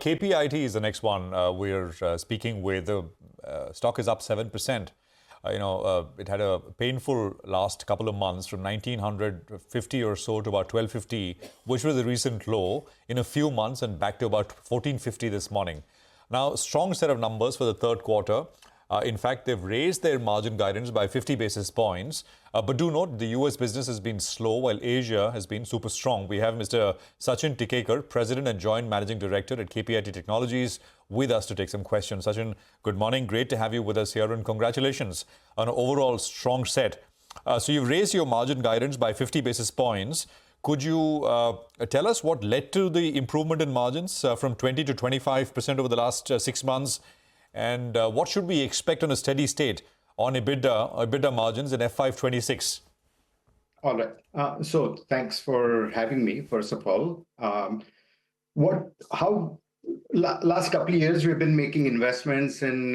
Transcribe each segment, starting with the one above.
KPIT is the next one we're speaking with. The stock is up 7%. It had a painful last couple of months from 1950 or so to about 1250, which was the recent low in a few months, and back to about 1450 this morning. Now, strong set of numbers for the third quarter. In fact, they've raised their margin guidance by 50 basis points. But do note, the US business has been slow while Asia has been super strong. We have Mr. Sachin Tikekar, President and Joint Managing Director at KPIT Technologies, with us to take some questions. Sachin, good morning. Great to have you with us here, and congratulations on an overall strong set. So you've raised your margin guidance by 50 basis points. Could you tell us what led to the improvement in margins from 20 to 25% over the last 6 months? And what should we expect on a steady state on EBITDA margins in FY26? All right. So thanks for having me, first of all. Last couple of years, we've been making investments in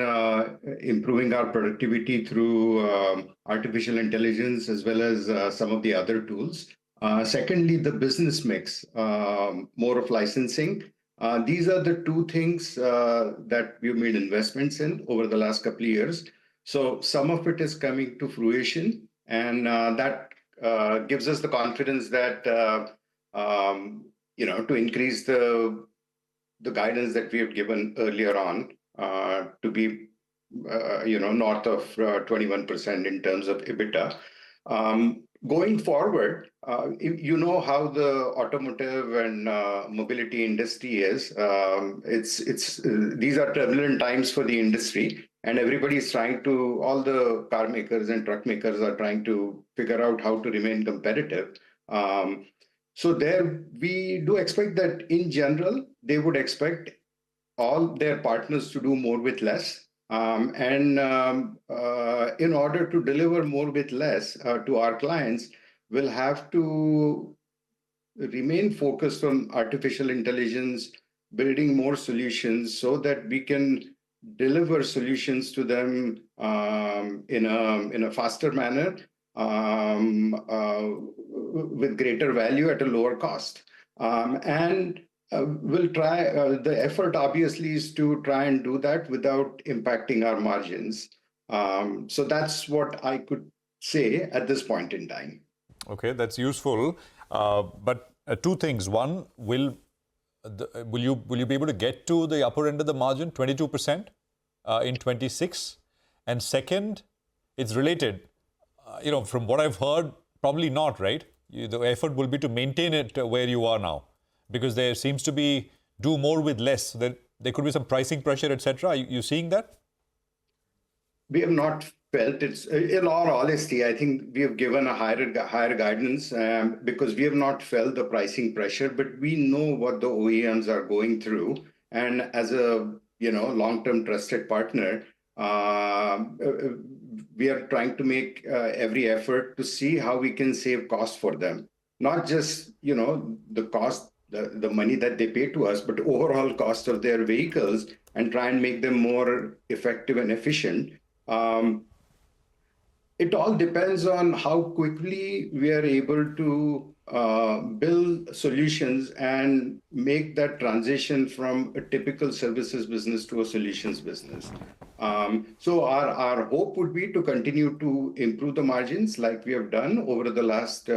improving our productivity through artificial intelligence as well as some of the other tools. Secondly, the business mix, more of licensing. These are the two things that we've made investments in over the last couple of years. So some of it is coming to fruition, and that gives us the confidence that to increase the guidance that we have given earlier on to be north of 21% in terms of EBITDA. Going forward, you know how the automotive and mobility industry is. These are turbulent times for the industry, and everybody is all the car makers and truck makers are trying to figure out how to remain competitive. So there, we do expect that in general, they would expect all their partners to do more with less. In order to deliver more with less to our clients, we'll have to remain focused on artificial intelligence, building more solutions so that we can deliver solutions to them in a faster manner with greater value at a lower cost. We'll try, the effort obviously is to try and do that without impacting our margins. So that's what I could say at this point in time. Okay, that's useful. But two things. One, will you be able to get to the upper end of the margin, 22% in 26? And second, it's related. From what I've heard, probably not, right? The effort will be to maintain it where you are now, because there seems to be do more with less. There could be some pricing pressure, etc. Are you seeing that? We have not felt it. In all honesty, I think we have given a higher guidance because we have not felt the pricing pressure, but we know what the OEMs are going through. And as a long-term trusted partner, we are trying to make every effort to see how we can save costs for them. Not just the cost, the money that they pay to us, but overall cost of their vehicles, and try and make them more effective and efficient. It all depends on how quickly we are able to build solutions and make that transition from a typical services business to a solutions business. So our hope would be to continue to improve the margins like we have done over the last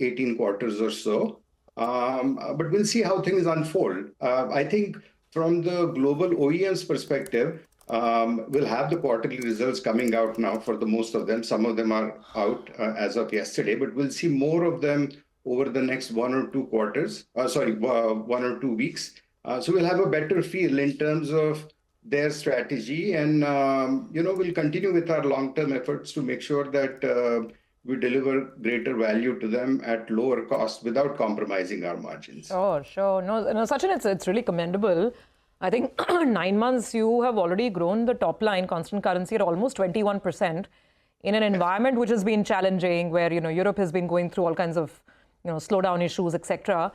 18 quarters or so. But we'll see how things unfold. I think from the global OEMs perspective, we'll have the quarterly results coming out now for the most of them. Some of them are out as of yesterday, but we'll see more of them over the next 1 or 2 quarters. 1 or 2 weeks. So we'll have a better feel in terms of their strategy, and we'll continue with our long-term efforts to make sure that we deliver greater value to them at lower cost without compromising our margins. Sure. No, Sachin, it's really commendable. I think 9 months you have already grown the top line constant currency at almost 21% in an environment which has been challenging, where Europe has been going through all kinds of slowdown issues, etc.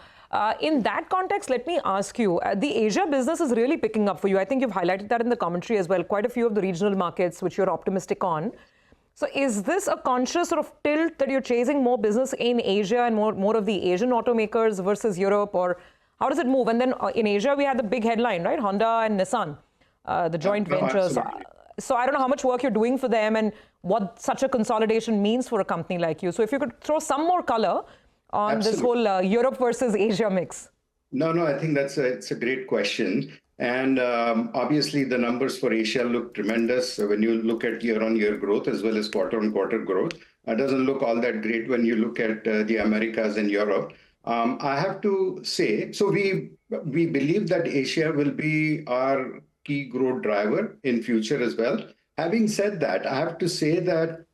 In that context, let me ask you, the Asia business is really picking up for you. I think you've highlighted that in the commentary as well. Quite a few of the regional markets which you're optimistic on. So is this a conscious sort of tilt that you're chasing more business in Asia and more of the Asian automakers versus Europe, or How does it move? And then in Asia, we had the big headline, right? Honda and Nissan, the joint ventures. Absolutely. So I don't know how much work you're doing for them and what such a consolidation means for a company like you. So if you could throw some more color on this whole Europe versus Asia mix. No, I think it's a great question. And obviously, the numbers for Asia look tremendous when you look at year-on-year growth as well as quarter-on-quarter growth. It doesn't look all that great when you look at the Americas and Europe. I have to say, so we believe that Asia will be our key growth driver in future as well. Having said that, I have to say that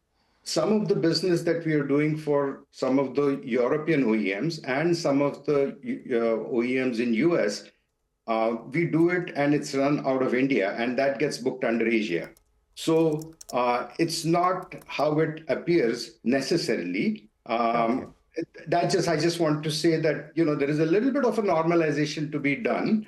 some of the business that we are doing for some of the European OEMs and some of the OEMs in US, we do it and it's run out of India, and that gets booked under Asia. So it's not how it appears necessarily. I just want to say that there is a little bit of a normalization to be done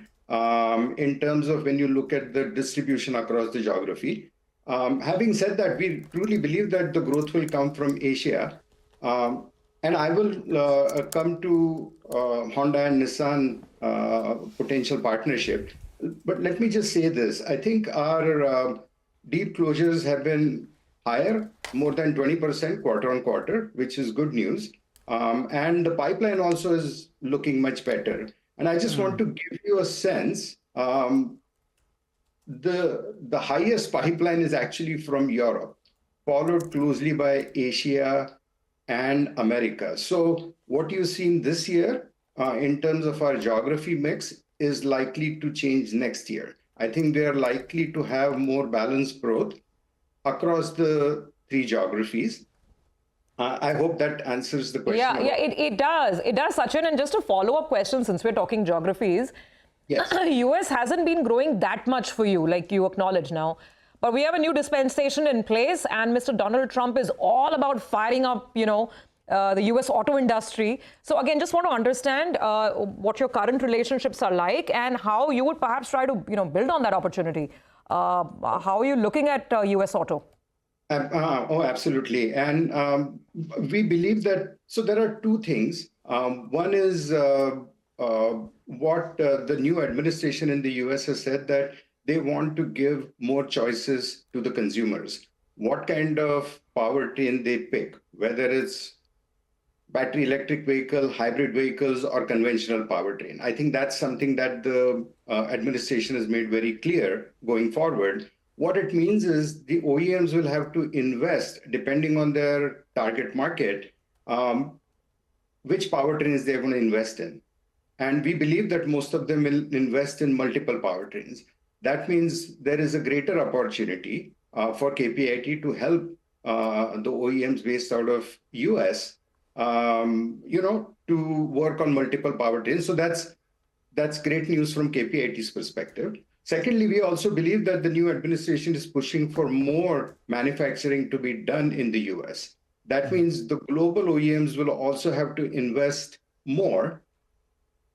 in terms of when you look at the distribution across the geography. Having said that, we truly believe that the growth will come from Asia. And I will come to Honda and Nissan potential partnership. But let me just say this. I think our deal closures have been higher, more than 20% quarter on quarter, which is good news. And the pipeline also is looking much better. And I just want to give you a sense. The highest pipeline is actually from Europe, followed closely by Asia and America. So what you've seen this year in terms of our geography mix is likely to change next year. I think we are likely to have more balanced growth across the three geographies. I hope that answers the question. Yeah, it does. It does, Sachin. And just a follow-up question, since we're talking geographies, yes. US hasn't been growing that much for you, like you acknowledge now. But we have a new dispensation in place, and Mr. Donald Trump is all about firing up, the US auto industry. So again, just want to understand what your current relationships are like and how you would perhaps try to, build on that opportunity. How are you looking at US auto? Oh, absolutely. And we believe that, so there are two things. One is what the new administration in the US has said, that they want to give more choices to the consumers. What kind of powertrain they pick, whether it's battery electric vehicle, hybrid vehicles, or conventional powertrain. I think that's something that the administration has made very clear going forward. What it means is the OEMs will have to invest, depending on their target market, which powertrains they're going to invest in. And we believe that most of them will invest in multiple powertrains. That means there is a greater opportunity for KPIT to help the OEMs based out of US, to work on multiple powertrains. So that's great news from KPIT's perspective. Secondly, we also believe that the new administration is pushing for more manufacturing to be done in the US. That means the global OEMs will also have to invest more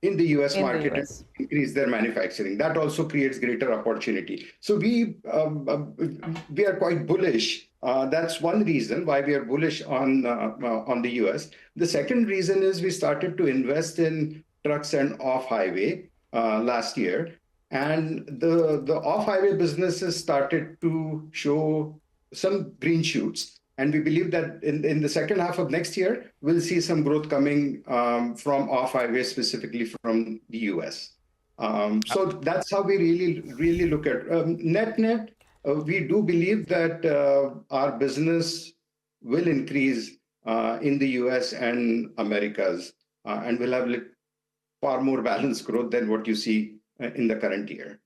in the US market and increase their manufacturing. That also creates greater opportunity. So we are quite bullish. That's one reason why we are bullish on the US. The second reason is we started to invest in trucks and off-highway last year. And the off-highway businesses started to show some green shoots. And we believe that in the second half of next year, we'll see some growth coming from off-highway, specifically from the US. So that's how we really look at net. We do believe that our business will increase in the US and Americas, and we'll have far more balanced growth than what you see in the current year.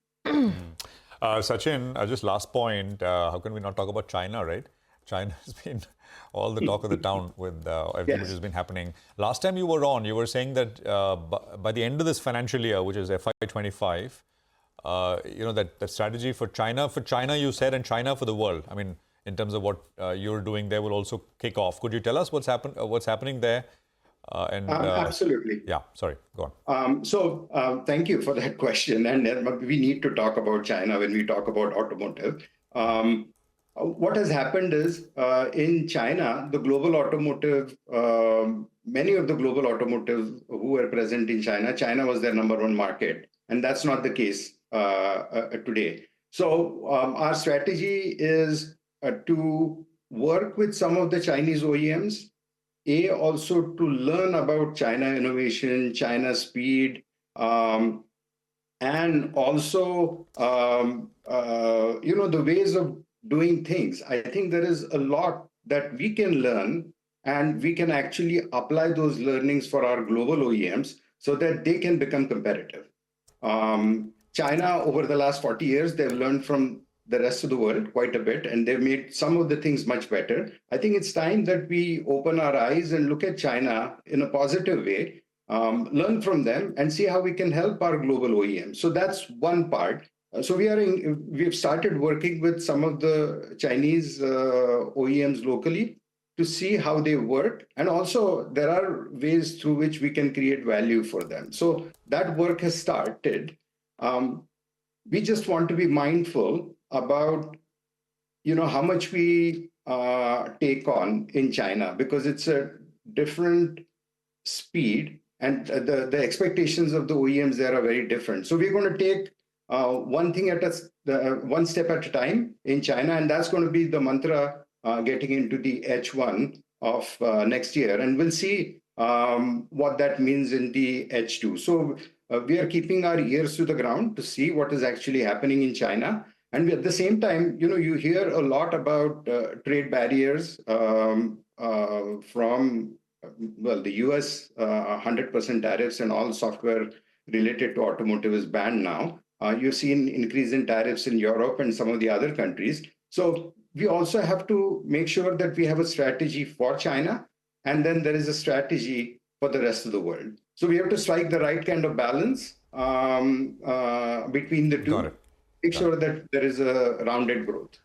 Sachin, just last point, how can we not talk about China, right? China has been all the talk of the town with everything which has been happening. Last time you were on, you were saying that by the end of this financial year, which is FY25, that the strategy for China you said, and China for the world, I mean, in terms of what you're doing there, will also kick off. Could you tell us what's happening there? Absolutely. Yeah, sorry, go on. So thank you for that question. And we need to talk about China when we talk about automotive. What has happened is in China, the global automotive, many of the global automotive who were present in China, China was their number one market. And that's not the case today. So our strategy is to work with some of the Chinese OEMs, also to learn about China innovation, China speed, and also the ways of doing things. I think there is a lot that we can learn, and we can actually apply those learnings for our global OEMs so that they can become competitive. China, over the last 40 years, they've learned from the rest of the world quite a bit, and they've made some of the things much better. I think it's time that we open our eyes and look at China in a positive way, learn from them, and see how we can help our global OEMs. So that's one part. So we've started working with some of the Chinese OEMs locally to see how they work. And also there are ways through which we can create value for them. So that work has started. We just want to be mindful about, how much we take on in China, because it's a different speed, and the expectations of the OEMs there are very different. So we're going to take one thing one step at a time in China, and that's going to be the mantra getting into the H1 of next year, and we'll see what that means in the H2. So we are keeping our ears to the ground to see what is actually happening in China. And at the same time, you hear a lot about trade barriers from, the US 100% tariffs, and all software related to automotive is banned now. You've seen increase in tariffs in Europe and some of the other countries. So we also have to make sure that we have a strategy for China, and then there is a strategy for the rest of the world. So we have to strike the right kind of balance between the two. Got it. Make sure that there is a rounded growth.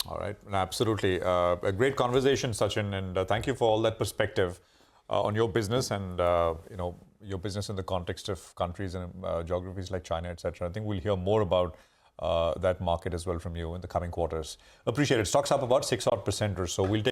All right, absolutely. A great conversation, Sachin, and thank you for all that perspective on your business and your business in the context of countries and geographies like China, etc. I think we'll hear more about that market as well from you in the coming quarters. Appreciate it. Stocks up about 6% or so. We'll take